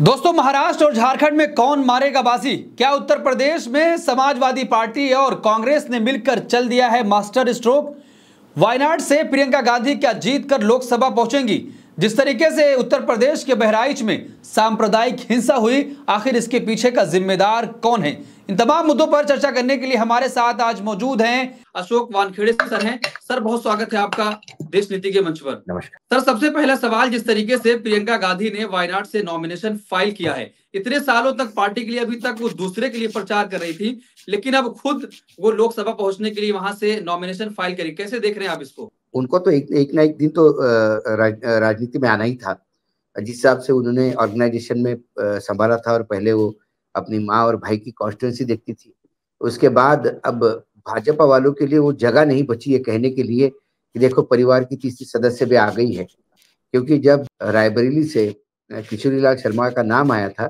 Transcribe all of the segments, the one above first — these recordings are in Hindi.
दोस्तों, महाराष्ट्र और झारखंड में कौन मारेगा बाजी? क्या उत्तर प्रदेश में समाजवादी पार्टी और कांग्रेस ने मिलकर चल दिया है मास्टर स्ट्रोक? वायनाड से प्रियंका गांधी क्या जीतकर लोकसभा पहुंचेंगी? जिस तरीके से उत्तर प्रदेश के बहराइच में सांप्रदायिक हिंसा हुई, आखिर इसके पीछे का जिम्मेदार कौन है? इन तमाम मुद्दों पर चर्चा करने के लिए हमारे साथ आज मौजूद हैं अशोक वानखेड़े सर हैं। सर, बहुत स्वागत है आपका देश नीति के मंच पर। नमस्कार सर, सबसे पहला सवाल, जिस तरीके से प्रियंका गांधी ने वायनाड से नॉमिनेशन फाइल किया है, इतने सालों तक पार्टी के लिए, अभी तक वो दूसरे के लिए प्रचार कर रही थी, लेकिन अब खुद वो लोकसभा पहुंचने के लिए वहां से नॉमिनेशन फाइल करी, कैसे देख रहे हैं आप इसको? उनको तो एक ना एक दिन तो राजनीति में आना ही था। जिस हिसाब से उन्होंने ऑर्गेनाइजेशन में संभाला था, और पहले वो अपनी माँ और भाई की कॉन्स्टिट्यूंसी देखती थी। उसके बाद अब भाजपा वालों के लिए वो जगह नहीं बची है कहने के लिए कि देखो परिवार की तीसरी सदस्य भी आ गई है। क्योंकि जब रायबरेली से किशोरीलाल शर्मा का नाम आया था,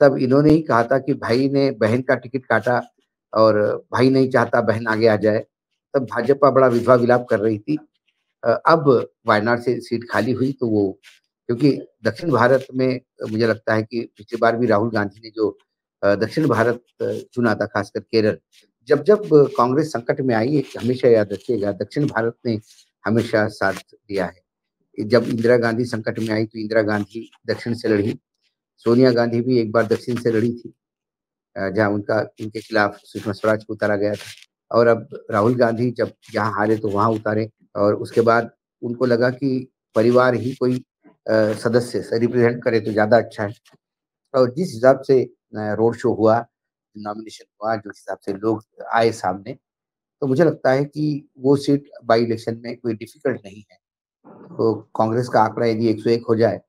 तब इन्होंने ही कहा था कि भाई ने बहन का टिकट काटा और भाई नहीं चाहता बहन आगे आ जाए। तब भाजपा बड़ा विधवा विलाप कर रही थी। अब वायनाड से सीट खाली हुई तो वो, क्योंकि दक्षिण भारत में मुझे लगता है कि पिछली बार भी राहुल गांधी ने जो दक्षिण भारत चुना था, खासकर केरल, जब जब कांग्रेस संकट में आई, एक हमेशा याद रखिएगा, दक्षिण भारत ने हमेशा साथ दिया है। जब इंदिरा गांधी संकट में आई तो इंदिरा गांधी दक्षिण से लड़ी, सोनिया गांधी भी एक बार दक्षिण से लड़ी थी, जहां उनके खिलाफ सुषमा स्वराज को उतारा गया था। और अब राहुल गांधी जब जहाँ हारे तो वहां उतारे, और उसके बाद उनको लगा कि परिवार ही कोई सदस्य से रिप्रेजेंट करे तो ज्यादा अच्छा है। और जिस हिसाब से रोड शो हुआ, नॉमिनेशन हुआ, जिस हिसाब से लोग आए सामने, तो मुझे लगता है कि वो सीट बाई इलेक्शन में कोई डिफिकल्ट नहीं है। तो कांग्रेस का आंकड़ा यदि 101 हो जाए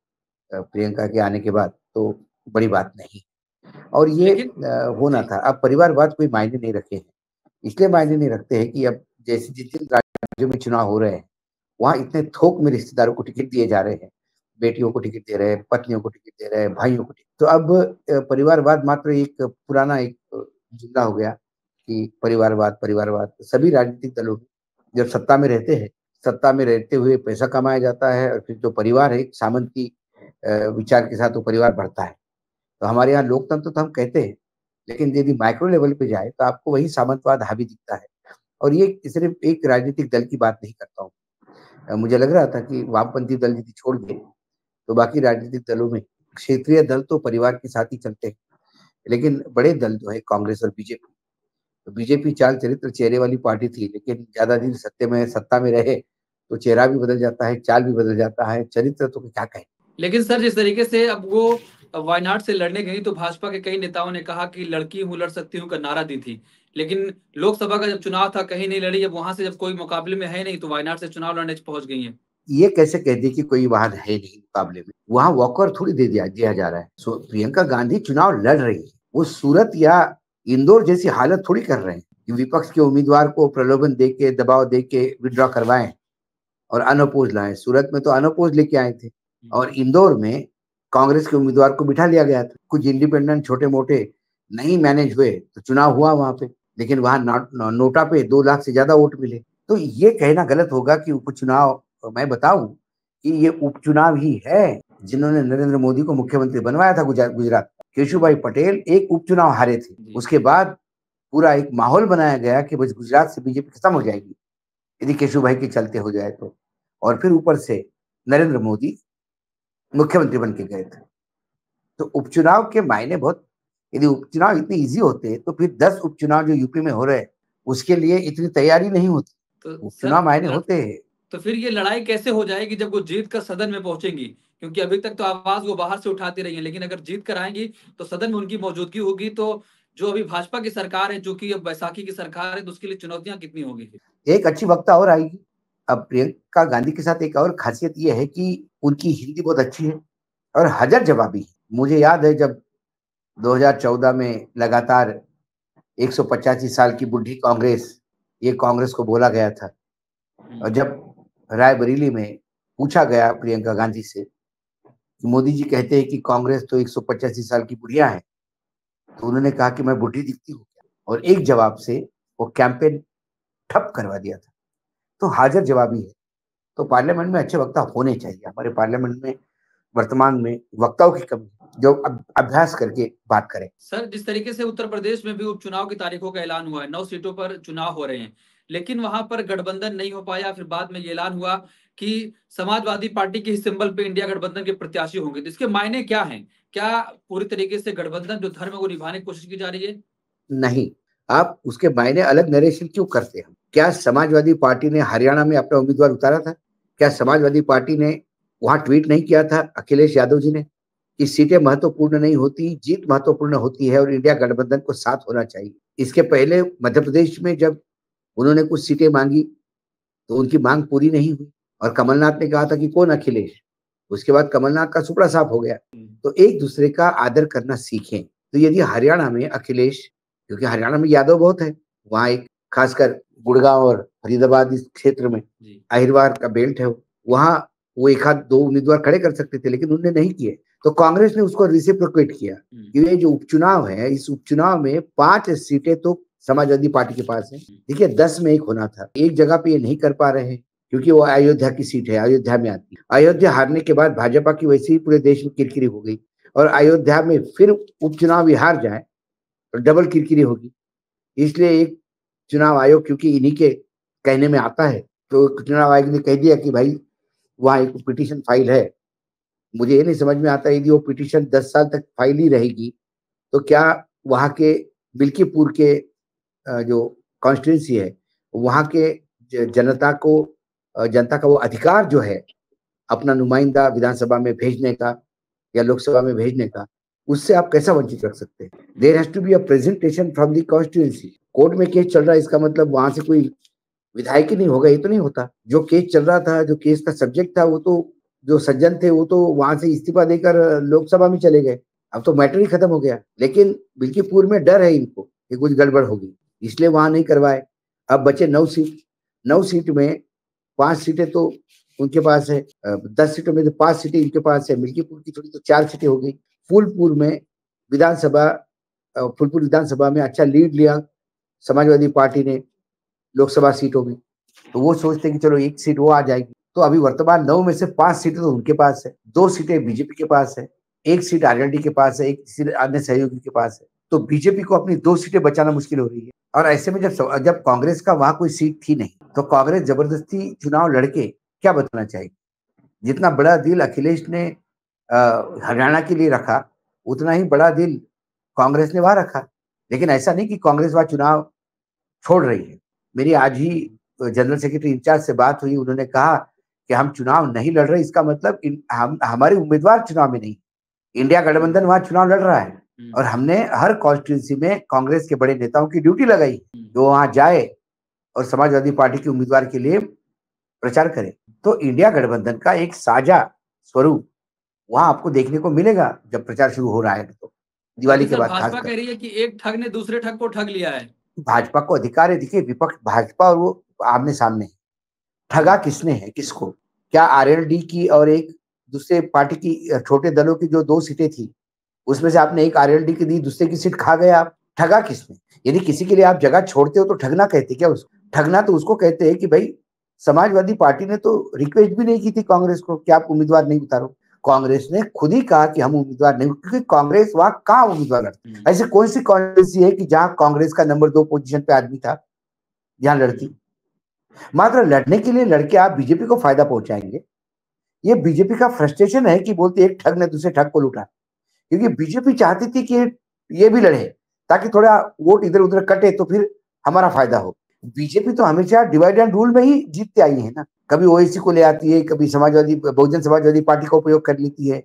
प्रियंका के आने के बाद, तो बड़ी बात नहीं। और ये होना था। अब परिवारवाद कोई मायने नहीं रखे हैं, इसलिए मायने नहीं रखते हैं कि अब जैसे जिस जिन राज्यों में चुनाव हो रहे हैं, वहाँ इतने थोक में रिश्तेदारों को टिकट दिए जा रहे हैं, बेटियों को टिकट दे रहे हैं, पत्नियों को टिकट दे रहे हैं, भाइयों को टिकट। तो अब परिवारवाद मात्र एक पुराना एक जुमला हो गया कि परिवारवाद परिवारवाद। सभी राजनीतिक दलों में जब सत्ता में रहते हैं, सत्ता में रहते हुए पैसा कमाया जाता है, और फिर जो परिवार है, सामंती विचार के साथ वो परिवार बढ़ता है। तो हमारे यहाँ लोकतंत्र तो हम कहते हैं, लेकिन यदि माइक्रो लेवल पे जाए तो आपको वही सामंतवाद हावी दिखता है। और ये सिर्फ एक राजनीतिक दल की बात नहीं करता हूँ। मुझे लग रहा था कि वामपंथी दल यदि छोड़ दे तो बाकी राजनीतिक दलों में क्षेत्रीय दल तो परिवार के साथ ही चलते हैं, लेकिन बड़े दल जो है कांग्रेस और बीजेपी, तो बीजेपी चाल चरित्र चेहरे वाली पार्टी थी, लेकिन ज्यादा दिन सत्ता में रहे तो चेहरा भी बदल जाता है, चाल भी बदल जाता है, चरित्र तो क्या कहें। लेकिन सर, जिस तरीके से अब वो वायनाड से लड़ने गई, तो भाजपा के कई नेताओं ने कहा कि लड़की हूं लड़ सकती हूं का नारा दी थी, लेकिन लोकसभा का जब चुनाव था कहीं नहीं लड़ी। अब वहां से जब कोई मुकाबले में है नहीं, तो वायनाड से चुनाव लड़ने पहुंच गई है। ये कैसे कह दे कि कोई वहां है नहीं मुकाबले में? वहां वॉकर थोड़ी दिया जा रहा है। प्रियंका गांधी चुनाव लड़ रही है, वो सूरत या इंदौर जैसी हालत थोड़ी कर रहे हैं कि विपक्ष के उम्मीदवार को प्रलोभन दे के, दबाव दे के विड्रॉ करवाएं और अनअपोज लाएं। सूरत में तो अनअपोज लेके आए थे, और इंदौर में कांग्रेस के उम्मीदवार को बिठा लिया गया था। कुछ इंडिपेंडेंट छोटे मोटे नहीं मैनेज हुए तो चुनाव हुआ वहां पे, लेकिन वहां नोटा पे 2 लाख से ज्यादा वोट मिले। तो ये कहना गलत होगा कि उपचुनाव, मैं बताऊं कि ये उपचुनाव ही है जिन्होंने नरेंद्र मोदी को मुख्यमंत्री बनवाया था। गुजरात केशुभाई पटेल एक उपचुनाव हारे थे, उसके बाद पूरा एक माहौल बनाया गया कि बस गुजरात से बीजेपी खत्म हो जाएगी यदि केशुभाई के चलते हो जाए तो। और फिर ऊपर से नरेंद्र मोदी मुख्यमंत्री बन के गए थे। तो उपचुनाव के मायने बहुत, यदि उपचुनाव इतने इजी होते तो फिर 10 उपचुनाव जो यूपी में हो रहे हैं उसके लिए इतनी तैयारी नहीं होती। तो उपचुनाव मायने होते हैं। तो फिर ये लड़ाई कैसे हो जाएगी जब वो जीत कर सदन में पहुंचेंगी? क्योंकि अभी तक तो आवाज वो बाहर से उठाती रही है, लेकिन अगर जीत कर आएंगी तो सदन में उनकी मौजूदगी होगी, तो जो अभी भाजपा की सरकार है, जो कि अब बैसाखी की सरकार है, तो उसके लिए चुनौतियां कितनी होगी? एक अच्छी वक्ता और आएगी। अब प्रियंका गांधी के साथ एक और खासियत यह है कि उनकी हिंदी बहुत अच्छी है और हजर जवाबी है। मुझे याद है जब 2014 में लगातार 185 साल की बुढ़ी कांग्रेस, ये कांग्रेस को बोला गया था, और जब रायबरेली में पूछा गया प्रियंका गांधी से कि मोदी जी कहते हैं कि कांग्रेस तो 185 साल की बुढ़िया है, तो उन्होंने कहा कि मैं बुढ़ी दिखती हूँ क्या? और एक जवाब से वो कैंपेन ठप करवा दिया था। तो हाजिर जवाबी है। तो पार्लियामेंट में अच्छे वक्ता होने चाहिए। हमारे पार्लियामेंट में वर्तमान में वक्ताओं की कमी है। जो अभ्यास करके बात करें। सर, जिस तरीके से उत्तर प्रदेश में भी उपचुनाव की तारीखों का ऐलान हुआ है, 9 सीटों पर चुनाव हो रहे हैं, लेकिन वहां पर गठबंधन नहीं हो पाया। फिर बाद में ये ऐलान हुआ कि समाजवादी पार्टी के सिंबल पे इंडिया गठबंधन के प्रत्याशी होंगे। तो इसके मायने क्या हैं? क्या पूरी तरीके से गठबंधन जो धर्म है वो निभाने की कोशिश की जा रही है? नहीं, आप उसके मायने अलग नरेशन क्यों करते हैं? क्या समाजवादी पार्टी ने हरियाणा में अपना उम्मीदवार उतारा था? क्या समाजवादी पार्टी ने वहां ट्वीट नहीं किया था अखिलेश यादव जी ने कि सीटें महत्वपूर्ण नहीं होती, जीत महत्वपूर्ण होती है और इंडिया गठबंधन को साथ होना चाहिए? इसके पहले मध्य प्रदेश में जब उन्होंने कुछ सीटें मांगी तो उनकी मांग पूरी नहीं हुई और कमलनाथ ने कहा था कि कौन अखिलेश? उसके बाद कमलनाथ का सुपड़ा साफ हो गया। तो एक दूसरे का आदर करना सीखें। तो यदि हरियाणा में अखिलेश, क्योंकि हरियाणा में यादव बहुत है, वहां एक खासकर गुड़गांव और फरीदाबाद इस क्षेत्र में अहिरवार का बेल्ट है, वहां वो एक आध दो उम्मीदवार खड़े कर सकते थे, लेकिन उन्होंने नहीं किए। तो कांग्रेस ने उसको रिसिप्रोकेट किया कि ये जो उपचुनाव है, इस उपचुनाव में 5 सीटें तो समाजवादी पार्टी के पास है। देखिए 10 में 1 होना था, एक जगह पे ये नहीं कर पा रहे हैं क्योंकि वो अयोध्या की सीट है, अयोध्या में आती है। अयोध्या हारने के बाद भाजपा की वैसे ही पूरे देश में किरकिरी हो गई और अयोध्या में फिर उपचुनाव हार जाए तो डबल किरकिरी होगी। इसलिए एक चुनाव आयोग, क्योंकि इन्हीं के कहने में आता है, तो चुनाव आयोग ने कह दिया कि भाई वहां एक पिटीशन फाइल है। मुझे ये नहीं समझ में आता यदि वो पिटीशन 10 साल तक फाइल ही रहेगी तो क्या वहां के मिल्कीपुर के जो कॉन्स्टिट्यूंसी है वहां के जनता का वो अधिकार जो है अपना नुमाइंदा विधानसभा में भेजने का या लोकसभा में भेजने का, उससे आप कैसा वंचित रख सकते हैं? There has to be a presentation from the constituency. Court में केस चल रहा है, इसका मतलब वहां से कोई विधायक ही नहीं होगा, ये तो नहीं होता। जो केस चल रहा था, जो केस का सब्जेक्ट था, वो तो जो सज्जन थे वो तो वहां से इस्तीफा देकर लोकसभा में चले गए। अब तो मैटर ही खत्म हो गया। लेकिन बिल्कीपुर में डर है इनको कि कुछ गड़बड़ होगी, इसलिए वहां नहीं करवाए। अब बचे 9 सीट। 9 सीट में 5 सीटें तो उनके पास है, 10 सीटों में तो 5 सीटें इनके पास है। मिल्कीपुर की थोड़ी तो 4 सीटें हो गई। फूलपुर में विधानसभा फूलपुर विधानसभा में अच्छा लीड लिया समाजवादी पार्टी ने लोकसभा सीटों में, तो वो सोचते हैं कि चलो 1 सीट वो आ जाएगी। तो अभी वर्तमान 9 में से 5 सीटें तो उनके पास है, 2 सीटें बीजेपी के पास है, 1 सीट आरएलडी के पास है, 1 सीट अन्य सहयोगी के पास है। तो बीजेपी को अपनी 2 सीटें बचाना मुश्किल हो रही है। और ऐसे में जब कांग्रेस का वहां कोई सीट थी नहीं, तो कांग्रेस जबरदस्ती चुनाव लड़के क्या बताना चाहिए? जितना बड़ा दिल अखिलेश ने हरियाणा के लिए रखा, उतना ही बड़ा दिल कांग्रेस ने वहां रखा। लेकिन ऐसा नहीं कि कांग्रेस वहां चुनाव छोड़ रही है। मेरी आज ही जनरल सेक्रेटरी इंचार्ज से बात हुई, उन्होंने कहा कि हम चुनाव नहीं लड़ रहे, इसका मतलब हमारे उम्मीदवार चुनाव में नहीं, इंडिया गठबंधन वहां चुनाव लड़ रहा है। और हमने हर कॉन्स्टिट्यूंसी में कांग्रेस के बड़े नेताओं की ड्यूटी लगाई जो वहां जाए और समाजवादी पार्टी के उम्मीदवार के लिए प्रचार करे। तो इंडिया गठबंधन का एक साझा स्वरूप वहां आपको देखने को मिलेगा जब प्रचार शुरू हो रहा है। तो दिवाली के बाद भाजपा कह रही है कि एक ठग ने दूसरे ठग को ठग लिया है। भाजपा को अधिकार है। देखिए विपक्ष भाजपा और वो आमने सामने, ठगा किसने है किसको? क्या आरएलडी की और एक दूसरे पार्टी की छोटे दलों की जो 2 सीटें थी उसमें से आपने एक आरएलडी की दी, दूसरे की सीट खा गए आप? ठगा किसने? यदि किसी के लिए आप जगह छोड़ते हो तो ठगना कहते क्या उसको? ठगना तो उसको कहते हैं कि भाई समाजवादी पार्टी ने तो रिक्वेस्ट भी नहीं की थी कांग्रेस को कि आप उम्मीदवार नहीं उतारो। कांग्रेस ने खुद ही कहा कि हम उम्मीदवार नहीं, क्योंकि कांग्रेस वहां कहाँ उम्मीदवार लड़ती? ऐसी कौन सी कॉन्स्टिट्यूंसी है कि जहां कांग्रेस का नंबर 2 पोजीशन पे आदमी था जहां लड़ती? मात्र लड़ने के लिए लड़के आप बीजेपी को फायदा पहुंचाएंगे। ये बीजेपी का फ्रस्ट्रेशन है कि बोलते एक ठग ने दूसरे ठग को लूटा। क्योंकि बीजेपी चाहती थी कि ये भी लड़े ताकि थोड़ा वोट इधर उधर कटे तो फिर हमारा फायदा हो। बीजेपी तो हमेशा डिवाइड एंड रूल में ही जीतते आई है ना। कभी ओवैसी को ले आती है, कभी बहुजन समाजवादी पार्टी का उपयोग कर लेती है,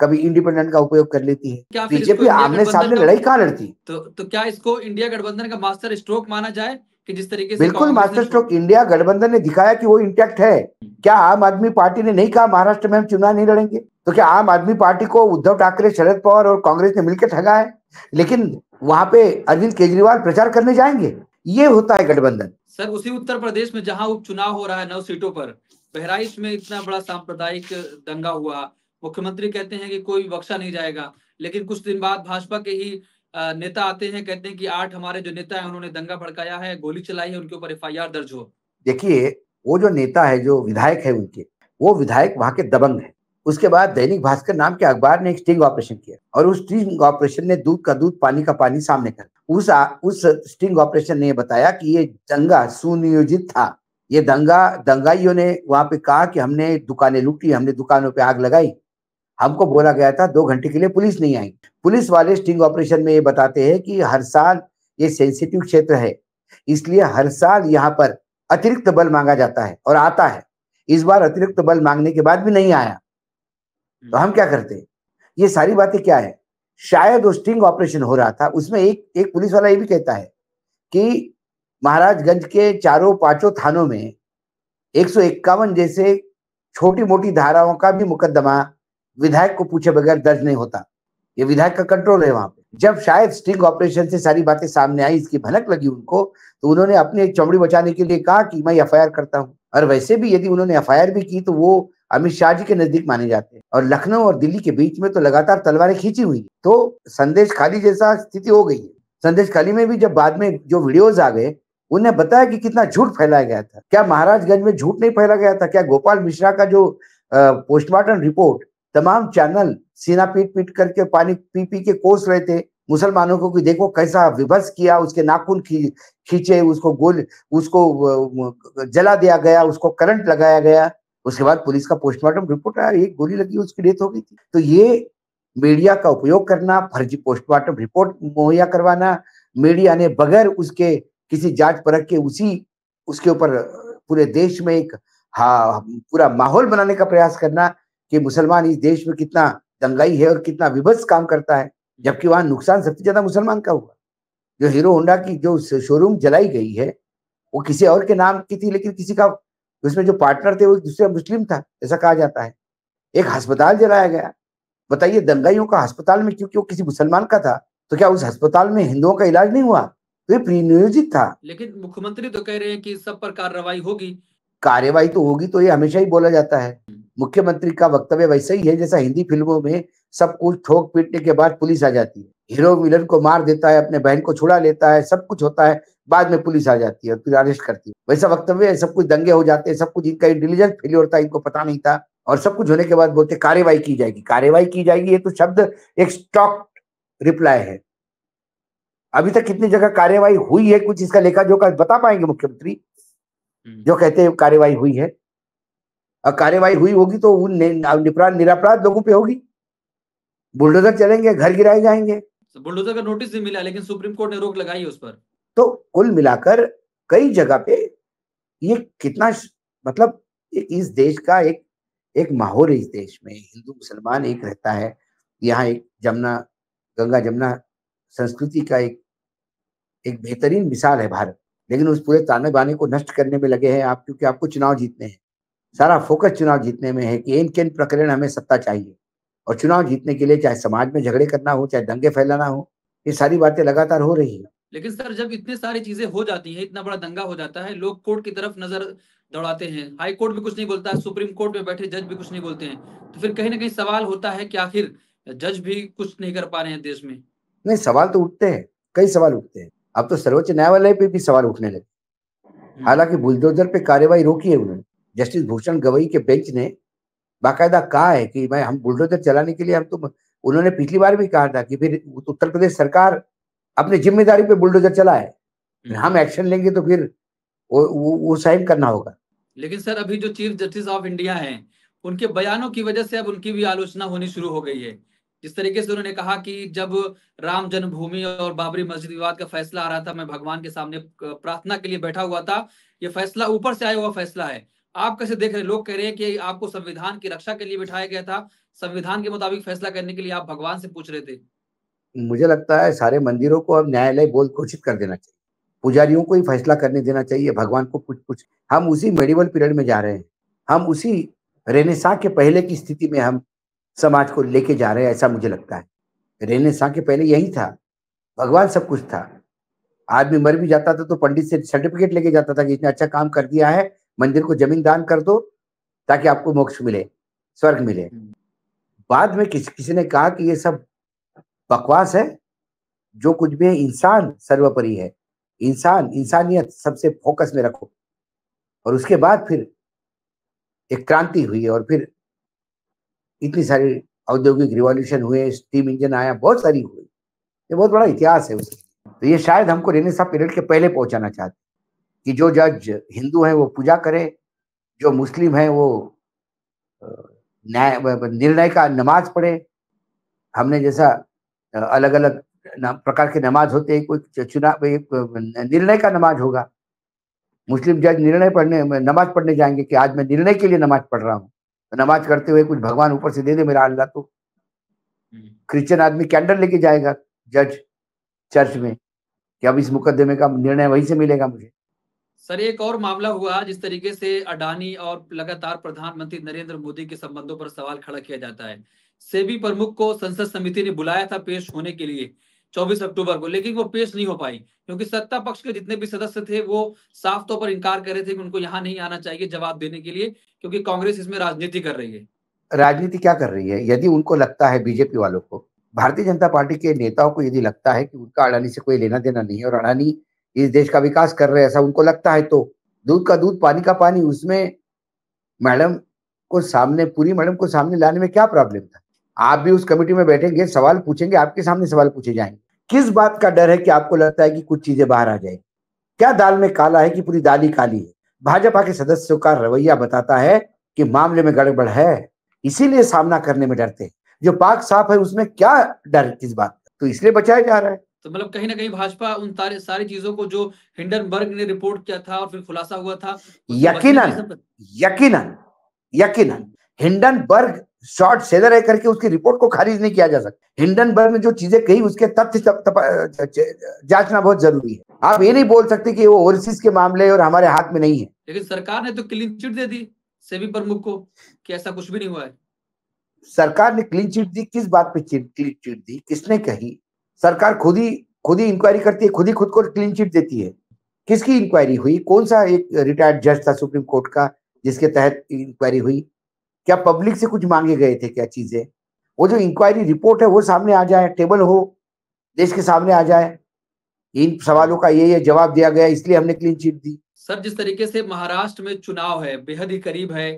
कभी इंडिपेंडेंट का उपयोग कर लेती है। बीजेपी आमने सामने लड़ाई कहाँ लड़ती? तो क्या इसको इंडिया गठबंधन का मास्टर स्ट्रोक माना जाए कि जिस तरीके से? बिल्कुल मास्टर स्ट्रोक। इंडिया गठबंधन ने दिखाया कि वो इंटैक्ट है। क्या आम आदमी पार्टी ने नहीं कहा महाराष्ट्र में हम चुनाव नहीं लड़ेंगे? तो क्या आम आदमी पार्टी को उद्धव ठाकरे, शरद पवार और कांग्रेस ने मिलकर ठगा है? लेकिन वहां पे अरविंद केजरीवाल प्रचार करने जाएंगे। ये होता है गठबंधन। सर, उसी उत्तर प्रदेश में जहां उपचुनाव हो रहा है 9 सीटों पर, बहराइच में इतना बड़ा सांप्रदायिक दंगा हुआ, मुख्यमंत्री कहते हैं कि कोई बख्शा नहीं जाएगा, लेकिन कुछ दिन बाद भाजपा के ही नेता आते हैं, कहते हैं कि 8 हमारे जो नेता है उन्होंने दंगा भड़काया है, गोली चलाई है, उनके ऊपर एफआईआर दर्ज हो। देखिए वो जो नेता है, जो विधायक है उनके, वो विधायक वहां के दबंग है। उसके बाद दैनिक भास्कर नाम के अखबार ने एक स्टिंग ऑपरेशन किया और उस स्टिंग ऑपरेशन ने दूध का दूध पानी का पानी सामने कर उस स्टिंग ऑपरेशन ने बताया कि ये दंगा सुनियोजित था। ये दंगाइयों ने वहां पे कहा कि हमने दुकानें लूटी, हमने दुकानों पे आग लगाई, हमको बोला गया था 2 घंटे के लिए पुलिस नहीं आई। पुलिस वाले स्टिंग ऑपरेशन में ये बताते हैं कि हर साल ये सेंसिटिव क्षेत्र है, इसलिए हर साल यहाँ पर अतिरिक्त बल मांगा जाता है और आता है। इस बार अतिरिक्त बल मांगने के बाद भी नहीं आया, तो हम क्या करते? ये सारी बातें क्या है? शायद वो स्टिंग ऑपरेशन हो रहा था, उसमें एक पुलिस वाला ये भी कहता है कि महाराजगंज के चारों पांचों थानों में 151 जैसे छोटी मोटी धाराओं का भी मुकदमा विधायक को पूछे बगैर दर्ज नहीं होता। ये विधायक का कंट्रोल है वहां पे। जब शायद स्टिंग ऑपरेशन से सारी बातें सामने आई, इसकी भनक लगी उनको, तो उन्होंने अपनी एक चमड़ी बचाने के लिए कहा कि मैं एफआईआर करता हूं। और वैसे भी यदि उन्होंने एफआईआर भी की तो वो अमित शाह जी के नजदीक माने जाते हैं, और लखनऊ और दिल्ली के बीच में तो लगातार तलवारें खींची हुई है। तो संदेश खाली जैसा स्थिति हो गई है। संदेश खाली में भी जब बाद में जो वीडियोज आ गए, उन्हें बताया कि कितना झूठ फैलाया गया था। क्या महाराजगंज में झूठ नहीं फैला गया था? क्या गोपाल मिश्रा का जो पोस्टमार्टम रिपोर्ट तमाम चैनल सीना पीट पीट करके पानी पी पी के कोस रहे थे मुसलमानों को कि देखो कैसा विभत्स किया, उसके नाखून खींचे, उसको जला दिया गया, उसको करंट लगाया गया। उसके बाद पुलिस का पोस्टमार्टम रिपोर्ट आया, एक गोली लगी, उसकी डेथ हो गई थी। तो ये मीडिया का उपयोग करना, फर्जी पोस्टमार्टम रिपोर्ट मुहैया करवाना, मीडिया ने बगैर उसके किसी जांच परख के उसके ऊपर पूरे देश में एक पूरा माहौल बनाने का प्रयास करना कि मुसलमान इस देश में कितना दंगाई है और कितना विभत्स काम करता है, जबकि वहां नुकसान सबसे ज्यादा मुसलमान का हुआ। जो हीरो होंडा की जो शोरूम जलाई गई है वो किसी और के नाम की थी, लेकिन किसी का उसमें जो पार्टनर थे वो दूसरा मुस्लिम था, ऐसा कहा जाता है। एक अस्पताल जलाया गया, बताइए दंगाइयों का अस्पताल में, क्योंकि वो किसी मुसलमान का था, तो क्या उस अस्पताल में हिंदुओं का इलाज नहीं हुआ? तो ये प्रीनियोजित था। लेकिन मुख्यमंत्री तो कह रहे हैं कि सब पर कार्रवाई होगी। कार्यवाही तो होगी, तो ये हमेशा ही बोला जाता है। मुख्यमंत्री का वक्तव्य वैसे ही है जैसा हिंदी फिल्मों में सब कुछ ठोक पीटने के बाद पुलिस आ जाती है, हीरो विलन को मार देता है, अपने बहन को छुड़ा लेता है, सब कुछ होता है, बाद में पुलिस आ जाती है और फिर अरेस्ट करती है। वैसा वक्तव्य है, सब कुछ दंगे हो जाते हैं, सब कुछ इनका इंटेलिजेंस फेलियर था, इनको पता नहीं था, और सब कुछ होने के बाद बोलते कार्यवाही की जाएगी, कार्यवाही की जाएगी। ये तो शब्द एक स्टॉक रिप्लाई है। अभी तक कितनी जगह कार्यवाही हुई है, कुछ इसका लेखा जोखा बता पाएंगे मुख्यमंत्री जो कहते हैं कार्यवाही हुई है? और कार्यवाही हुई होगी तो उन निरपराध लोगों पे होगी। बुलडोजर चलेंगे, घर गिराए जाएंगे। बुलडोजर का नोटिस भी मिला, लेकिन सुप्रीम कोर्ट ने रोक लगाई है उस पर। तो कुल मिलाकर कई जगह पे ये कितना मतलब इस देश का एक माहौल है। इस देश में हिंदू मुसलमान एक रहता है। यहाँ एक गंगा जमुना संस्कृति का एक बेहतरीन मिसाल है भारत, लेकिन उस पूरे ताने बाने को नष्ट करने में लगे हैं आप, क्योंकि आपको चुनाव जीतने हैं। सारा फोकस चुनाव जीतने में है कि इन किन प्रकरण हमें सत्ता चाहिए, और चुनाव जीतने के लिए चाहे समाज में झगड़े करना हो, चाहे दंगे फैलाना हो, ये सारी बातें लगातार हो रही है। लेकिन सर, जब इतनी सारी चीजें हो जाती हैं, इतना बड़ा दंगा हो जाता है, लोग कोर्ट की तरफ नजर दौड़ाते हैं, हाई कोर्ट भी कुछ नहीं बोलता है, सुप्रीम कोर्ट में बैठे जज भी कुछ नहीं बोलते हैं, तो फिर कहीं ना कहीं सवाल होता है कि आखिर जज भी कुछ नहीं कर पा रहे हैं देश में। नहीं, सवाल तो उठते हैं, कई सवाल उठते हैं। अब तो सर्वोच्च न्यायालय पे भी सवाल उठने लगे। हालांकि बुलडोजर पे कार्यवाही रोकी है उन्होंने। जस्टिस भूषण गवई के बेंच ने बाकायदा कहा है कि भाई हम बुलडोजर चलाने के लिए उन्होंने पिछली बार भी कहा था कि फिर उत्तर प्रदेश सरकार अपनी जिम्मेदारी पे बुलडोजर चलाए, हम एक्शन लेंगे तो फिर वो साइन करना होगा। लेकिन सर, अभी जो चीफ जस्टिस ऑफ इंडिया हैं, उनके बयानों की वजह से अब उनकी भी आलोचना होनी शुरू हो गई है। जिस तरीके से उन्होंने कहा कि जब राम जन्मभूमि और बाबरी मस्जिद विवाद का फैसला आ रहा था, मैं भगवान के सामने प्रार्थना के लिए बैठा हुआ था, ये फैसला ऊपर से आया हुआ फैसला है। आप कैसे देख रहे हैं? लोग कह रहे हैं कि आपको संविधान की रक्षा के लिए बिठाया गया था, संविधान के मुताबिक फैसला करने के लिए आप भगवान से पूछ रहे थे। मुझे लगता है सारे मंदिरों को अब न्यायालय बोल घोषित कर देना चाहिए, पुजारियों को ही फैसला करने देना चाहिए, भगवान को कुछ हम उसी मेडिवल पीरियड में जा रहे हैं, हम उसी रेनेसां के पहले की स्थिति में हम समाज को लेके जा रहे हैं, ऐसा मुझे लगता है। रेनेसां के पहले यही था, भगवान सब कुछ था। आदमी मर भी जाता था तो पंडित से सर्टिफिकेट लेके जाता था कि इतना अच्छा काम कर दिया है, मंदिर को जमीन दान कर दो ताकि आपको मोक्ष मिले, स्वर्ग मिले। बाद में किसी ने कहा कि ये सब बकवास है, जो कुछ भी है इंसान सर्वोपरि है, इंसानियत सबसे फोकस में रखो। और उसके बाद फिर एक क्रांति हुई और फिर इतनी सारी औद्योगिक रिवॉल्यूशन हुए, स्टीम इंजन आया, बहुत सारी हुई, ये बहुत बड़ा इतिहास है उसका। तो ये शायद हमको रेनेसां पीरियड के पहले पहुंचाना चाहते कि जो जज हिंदू हैं वो पूजा करे, जो मुस्लिम है वो न्याय निर्णय का नमाज पढ़े। हमने जैसा अलग अलग प्रकार के नमाज होते हैं, कोई चुनाव एक निर्णय का नमाज होगा। मुस्लिम जज निर्णय पढ़ने नमाज पढ़ने जाएंगे कि आज मैं निर्णय के लिए नमाज पढ़ रहा हूँ, तो नमाज करते हुए कुछ भगवान ऊपर से दे दे मेरा अल्लाह। तो क्रिश्चियन आदमी कैंडल लेके जाएगा जज चर्च में कि अब इस मुकदमे का निर्णय वहीं से मिलेगा मुझे। सर, एक और मामला हुआ जिस तरीके से अडानी और लगातार प्रधानमंत्री नरेंद्र मोदी के संबंधों पर सवाल खड़ा किया जाता है। सेबी प्रमुख को संसद समिति ने बुलाया था पेश होने के लिए 24 अक्टूबर को, लेकिन वो पेश नहीं हो पाई क्योंकि सत्ता पक्ष के जितने भी सदस्य थे वो साफ तौर पर इनकार कर रहे थे कि उनको यहाँ नहीं आना चाहिए जवाब देने के लिए, क्योंकि कांग्रेस इसमें राजनीति कर रही है। राजनीति क्या कर रही है? यदि उनको लगता है, बीजेपी वालों को, भारतीय जनता पार्टी के नेताओं को यदि लगता है कि उनका अडानी से कोई लेना देना नहीं है और अडानी इस देश का विकास कर रहे हैं, ऐसा उनको लगता है, तो दूध का दूध पानी का पानी, उसमें मैडम को सामने, पूरी मैडम को सामने लाने में क्या प्रॉब्लम था? आप भी उस कमेटी में बैठेंगे, सवाल पूछेंगे, आपके सामने सवाल पूछे जाएंगे। किस बात का डर है कि आपको लगता है कि कुछ चीजें बाहर आ जाएगी? क्या दाल में काला है कि पूरी दाल ही काली है? भाजपा के सदस्यों का रवैया बताता है कि मामले में गड़बड़ है, इसीलिए सामना करने में डरते हैं। जो पाक साफ है उसमें क्या डर किस बात का? तो इसलिए बचाया जा रहा है। तो मतलब कहीं ना कहीं भाजपा उन सारी चीजों को जो हिंडनबर्ग ने रिपोर्ट किया था और फिर खुलासा हुआ था, यकीनन यकीनन यकीनन हिंडनबर्ग शॉर्ट सेलर है करके उसकी रिपोर्ट को खारिज नहीं किया जा सकता। हिंडनबर्ग ने जो चीजें कही उसके तथ्य जांचना बहुत जरूरी है। आप ये नहीं बोल सकते कि वो ओवरसीज के मामले और हमारे हाथ में नहीं है। लेकिन सरकार ने तो क्लीन चिट दे दी सेबी प्रमुख को कि ऐसा कुछ भी नहीं हुआ है। सरकार ने क्लीन चिट दी? किस बात पे क्लीन चिट दी? किसने कही? सरकार खुद ही इंक्वायरी करती है, खुद को क्लीन चिट देती है। किसकी इंक्वायरी हुई? कौन सा एक रिटायर्ड जज था सुप्रीम कोर्ट का जिसके तहत इंक्वायरी हुई? क्या पब्लिक से कुछ मांगे गए थे क्या चीजें? वो जो इंक्वायरी रिपोर्ट है वो सामने आ जाए, टेबल हो, देश के सामने आ जाए, इन सवालों का ये जवाब दिया गया, इसलिए हमने क्लीन चिट दी। सर, जिस तरीके से महाराष्ट्र में चुनाव है, बेहद ही करीब है,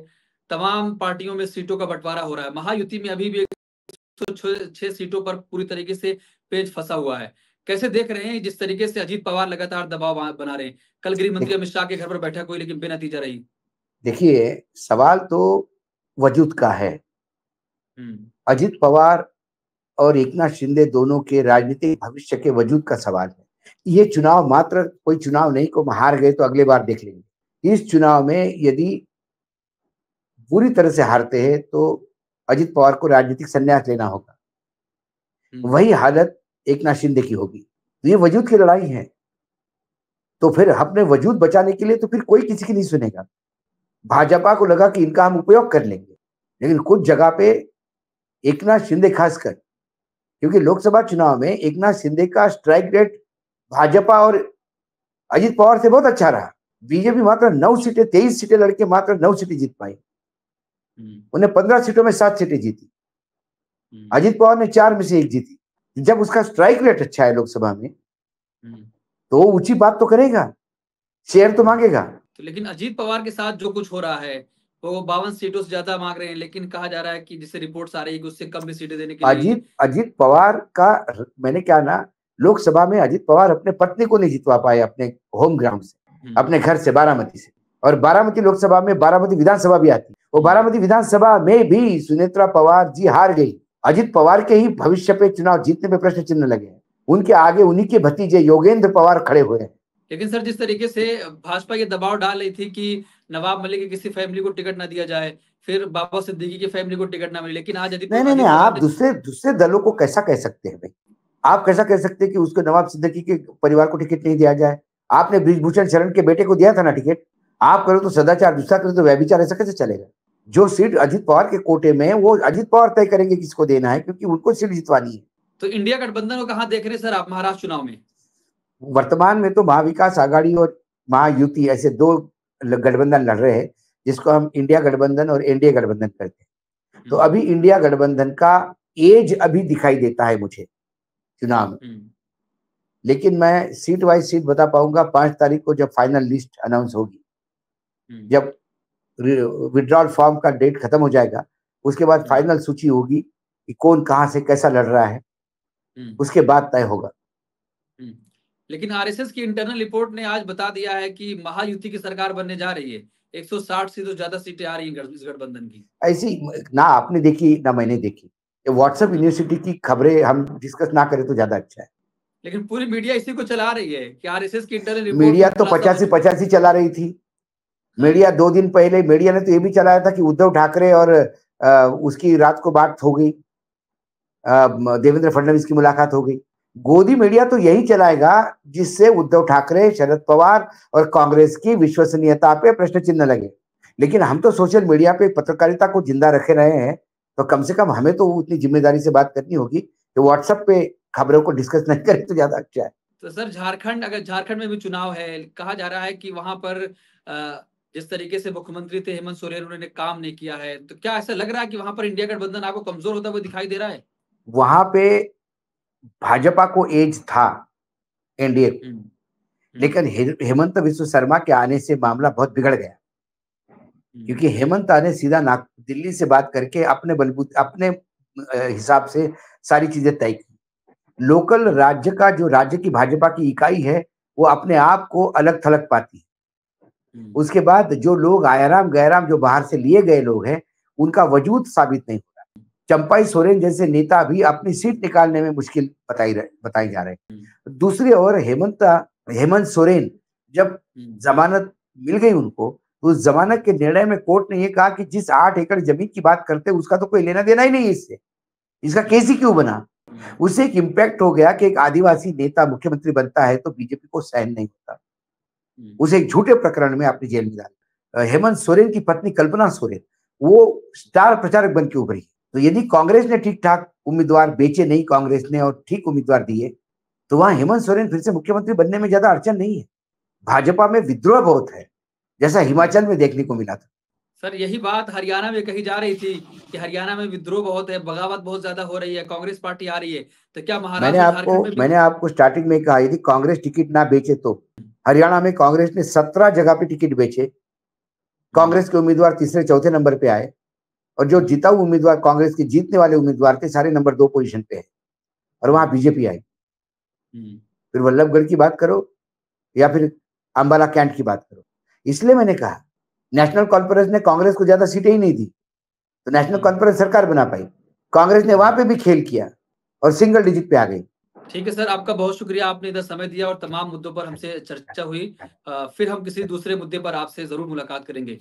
तमाम पार्टियों में सीटों का बंटवारा हो रहा है, महायुति में अभी भी 106 सीटों पर पूरी तरीके से पेच फंसा हुआ है। कैसे देख रहे हैं जिस तरीके से अजीत पवार लगातार दबाव बना रहे हैं? कल गृह मंत्री अमित शाह के घर पर बैठा कोई, लेकिन बेनतीजा रही। देखिए, सवाल तो वजूद का है। अजीत पवार और एकनाथ शिंदे दोनों के राजनीतिक भविष्य के वजूद का सवाल है। ये चुनाव मात्र कोई चुनाव नहीं को हार गए तो अगले बार देख लेंगे। इस चुनाव में यदि बुरी तरह से हारते हैं तो अजीत पवार को राजनीतिक संन्यास लेना होगा। वही हालत एकनाथ शिंदे की होगी। तो ये वजूद की लड़ाई है। तो फिर अपने वजूद बचाने के लिए तो फिर कोई किसी की नहीं सुनेगा। भाजपा को लगा कि इनका हम उपयोग कर लेंगे, लेकिन कुछ जगह पे एकनाथ शिंदे खासकर, क्योंकि लोकसभा चुनाव में एकनाथ शिंदे का स्ट्राइक रेट भाजपा और अजीत पवार से बहुत अच्छा रहा। बीजेपी मात्र 9 सीटें, 23 सीटें लड़के मात्र 9 सीटें जीत पाई। उन्हें 15 सीटों में 7 सीटें जीती। अजीत पवार ने 4 में से 1 जीती। जब उसका स्ट्राइक रेट अच्छा है लोकसभा में तो वो ऊंची बात तो करेगा, शेयर तो मांगेगा। तो लेकिन अजीत पवार के साथ जो कुछ हो रहा है, वो 52 सीटों से ज्यादा मांग रहे हैं, लेकिन कहा जा रहा है कि जिससे रिपोर्ट्स आ रही है कि उससे कम भी सीटें देने के लिए। अजीत पवार का मैंने क्या ना, लोकसभा में अजीत पवार अपने पत्नी को नहीं जितवा पाए अपने होम ग्राउंड से, अपने घर से, बारामती से। और बारामती लोकसभा में बारामती विधानसभा भी आती, वो बारामती विधानसभा में भी सुनेत्रा पवार जी हार गई। अजीत पवार के ही भविष्य पे चुनाव जीतने पे प्रश्न चिन्ह लगे हैं। उनके आगे उन्हीं के भतीजे योगेंद्र पवार खड़े हुए हैं। लेकिन सर, जिस तरीके से भाजपा ये दबाव डाल रही थी कि नवाब मलिक की किसी फैमिली को टिकट ना दिया जाए, फिर बाबा सिद्दीकी की फैमिली को टिकट ना मिले, लेकिन आज नहीं, आप दूसरे दलों को कैसा कह सकते हैं भाई? आप कैसा कह सकते हैं कि उसको नवाब सिद्दीकी के परिवार को टिकट नहीं दिया जाए? आपने बृजभूषण शरण के बेटे को दिया था ना टिकट। आप करो तो सदाचार, दूसरा करो तो व्यभिचार, ऐसा कैसे चलेगा? जो सीट अजीत पवार के कोटे में, वो अजीत पवार तय करेंगे किसको देना है, क्योंकि उनको सीट जितवानी है। तो इंडिया गठबंधन को कहाँ देख रहे हैं सर आप महाराष्ट्र चुनाव में? वर्तमान में तो महाविकास आघाड़ी और महायुति ऐसे 2 गठबंधन लड़ रहे हैं, जिसको हम इंडिया गठबंधन और एनडीए गठबंधन कहते हैं। तो अभी इंडिया गठबंधन का एज अभी दिखाई देता है मुझे चुनाव में, लेकिन मैं सीट वाइज सीट बता पाऊंगा 5 तारीख को जब फाइनल लिस्ट अनाउंस होगी, जब विड्रॉल फॉर्म का डेट खत्म हो जाएगा, उसके बाद फाइनल सूची होगी कि कौन कहां से कैसा लड़ रहा है, उसके बाद तय होगा। लेकिन आरएसएस की इंटरनल रिपोर्ट ने आज बता दिया है कि महायुति की सरकार बनने जा रही है, 160 से तो ज्यादा सीटें आ रही हैं इस गठबंधन की। ऐसी ना आपने देखी ना मैंने देखी, व्हाट्सएप यूनिवर्सिटी की खबरें हम डिस्कस ना करें तो ज्यादा अच्छा है। लेकिन पूरी मीडिया इसी को चला रही है कि आरएसएस की इंटरनल रिपोर्ट मीडिया तो 85 चला रही थी। मीडिया 2 दिन पहले मीडिया ने तो ये भी चलाया था कि उद्धव ठाकरे और उसकी रात को बात हो गई, देवेंद्र फडणवीस की मुलाकात हो गई। गोदी मीडिया तो यही चलाएगा जिससे उद्धव ठाकरे, शरद पवार और कांग्रेस की विश्वसनीयता पे प्रश्न चिन्ह लगे। लेकिन हम तो सोशल मीडिया पे पत्रकारिता को जिंदा रखे रहे हैं, तो कम से कम हमें तो उतनी जिम्मेदारी से बात करनी होगी कि व्हाट्सएप पे खबरों को डिस्कस नहीं करें तो ज्यादा अच्छा है। तो सर अगर झारखंड में भी चुनाव है, कहा जा रहा है कि वहां पर जिस तरीके से मुख्यमंत्री थे हेमंत सोरेन, उन्होंने काम नहीं किया है, तो क्या ऐसा लग रहा है कि वहां पर इंडिया गठबंधन आपको कमजोर होता हुआ दिखाई दे रहा है? वहां पे भाजपा को एज था एनडीए, लेकिन हेमंत बिस्व शर्मा के आने से मामला बहुत बिगड़ गया, क्योंकि हेमंत ने सीधा दिल्ली से बात करके अपने बलबूते अपने हिसाब से सारी चीजें तय की। लोकल राज्य का जो राज्य की भाजपा की इकाई है वो अपने आप को अलग थलग पाती है। उसके बाद जो लोग आयाराम गैराम जो बाहर से लिए गए लोग हैं, उनका वजूद साबित नहीं हो रहा। चंपाई सोरेन जैसे नेता भी अपनी सीट निकालने में मुश्किल बताई जा रहे हैं। दूसरी ओर हेमंत सोरेन जब जमानत मिल गई उनको, तो उस जमानत के निर्णय में कोर्ट ने ये कहा कि जिस 8 एकड़ जमीन की बात करते हैं उसका तो कोई लेना देना ही नहीं है इससे, इसका केस ही क्यों बना। उससे एक इम्पैक्ट हो गया कि एक आदिवासी नेता मुख्यमंत्री बनता है तो बीजेपी को सहन नहीं होता। उसे एक झूठे प्रकरण में अपनी जेल में डाला। हेमंत सोरेन की पत्नी कल्पना सोरेन वो स्टार प्रचारक बन के उभरी। तो यदि कांग्रेस ने ठीक ठाक उम्मीदवार बेचे नहीं कांग्रेस ने और ठीक उम्मीदवार दिए, तो वहां हेमंत सोरेन फिर से मुख्यमंत्री बनने में ज्यादा अड़चन नहीं है। भाजपा में विद्रोह बहुत है, जैसा हिमाचल में देखने को मिला था। सर यही बात हरियाणा में कही जा रही थी कि हरियाणा में विद्रोह बहुत है, बगावत बहुत ज्यादा हो रही है, कांग्रेस पार्टी आ रही है, तो क्या महाराष्ट्र मैंने आपको स्टार्टिंग में कहा यदि कांग्रेस टिकट ना बेचे तो हरियाणा में कांग्रेस ने 17 जगह पे टिकट बेचे, कांग्रेस के उम्मीदवार तीसरे चौथे नंबर पे आए, और जो जीता हुआ उम्मीदवार कांग्रेस के जीतने वाले उम्मीदवार थे सारे नंबर 2 पोजीशन पे है, और वहां बीजेपी आई। फिर वल्लभगढ़ की बात करो या फिर अंबाला कैंट की बात करो। इसलिए मैंने कहा नेशनल कॉन्फ्रेंस ने कांग्रेस को ज्यादा सीटें ही नहीं दी, तो नेशनल कॉन्फ्रेंस सरकार बना पाई। कांग्रेस ने वहां पे भी खेल किया और सिंगल डिजिट पे आ गई। ठीक है सर, आपका बहुत शुक्रिया, आपने इधर समय दिया और तमाम मुद्दों पर हमसे चर्चा हुई। फिर हम किसी दूसरे मुद्दे पर आपसे जरूर मुलाकात करेंगे।